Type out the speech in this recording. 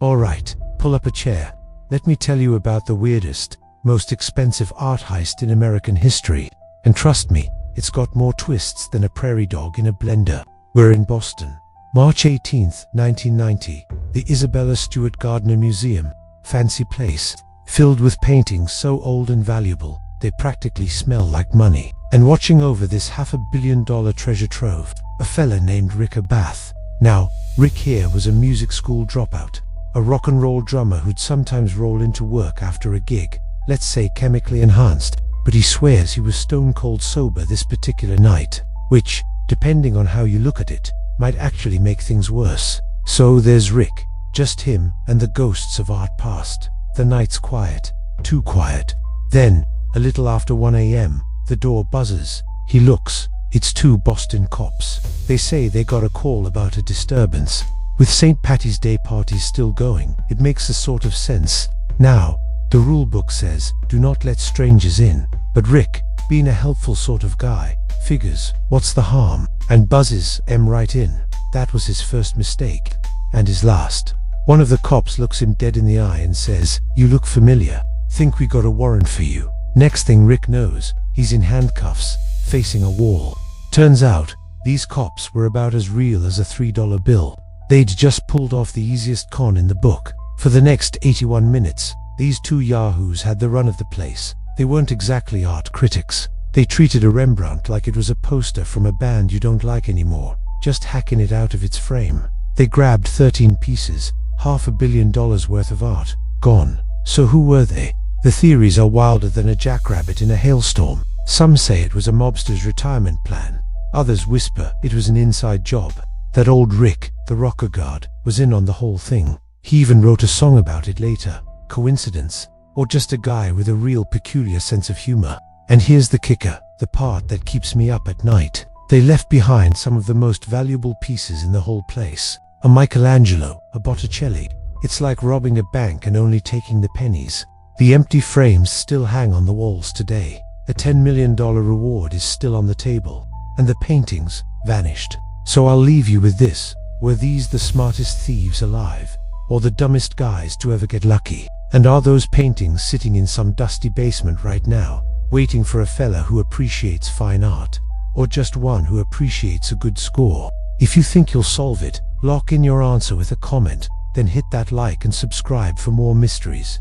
Alright, pull up a chair. Let me tell you about the weirdest, most expensive art heist in American history. And trust me, it's got more twists than a prairie dog in a blender. We're in Boston. March 18th, 1990. The Isabella Stewart Gardner Museum. Fancy place, filled with paintings so old and valuable, they practically smell like money. And watching over this $500 million treasure trove, a fella named Rick Abath. Now, Rick here was a music school dropout, a rock and roll drummer who'd sometimes roll into work after a gig, let's say chemically enhanced, but he swears he was stone cold sober this particular night, which, depending on how you look at it, might actually make things worse. So there's Rick, just him and the ghosts of art past. The night's quiet, too quiet. Then, a little after 1 a.m., the door buzzes. He looks. It's two Boston cops. They say they got a call about a disturbance. With St. Patty's Day parties still going, it makes a sort of sense. Now, the rule book says, do not let strangers in. But Rick, being a helpful sort of guy, figures, what's the harm? And buzzes right in. That was his first mistake. And his last. One of the cops looks him dead in the eye and says, you look familiar. Think we got a warrant for you. Next thing Rick knows, he's in handcuffs, facing a wall. Turns out, these cops were about as real as a $3 bill. They'd just pulled off the easiest con in the book. For the next 81 minutes, these two yahoos had the run of the place. They weren't exactly art critics. They treated a Rembrandt like it was a poster from a band you don't like anymore, just hacking it out of its frame. They grabbed 13 pieces, $500 million worth of art, gone. So who were they? The theories are wilder than a jackrabbit in a hailstorm. Some say it was a mobster's retirement plan. Others whisper it was an inside job. That old Rick, the rocker guard, was in on the whole thing. He even wrote a song about it later. Coincidence? Or just a guy with a real peculiar sense of humor? And here's the kicker, the part that keeps me up at night. They left behind some of the most valuable pieces in the whole place. A Michelangelo, a Botticelli. It's like robbing a bank and only taking the pennies. The empty frames still hang on the walls today. A $10 million reward is still on the table. And the paintings vanished. So I'll leave you with this. Were these the smartest thieves alive? Or the dumbest guys to ever get lucky? And are those paintings sitting in some dusty basement right now, waiting for a fella who appreciates fine art? Or just one who appreciates a good score? If you think you'll solve it, lock in your answer with a comment, then hit that like and subscribe for more mysteries.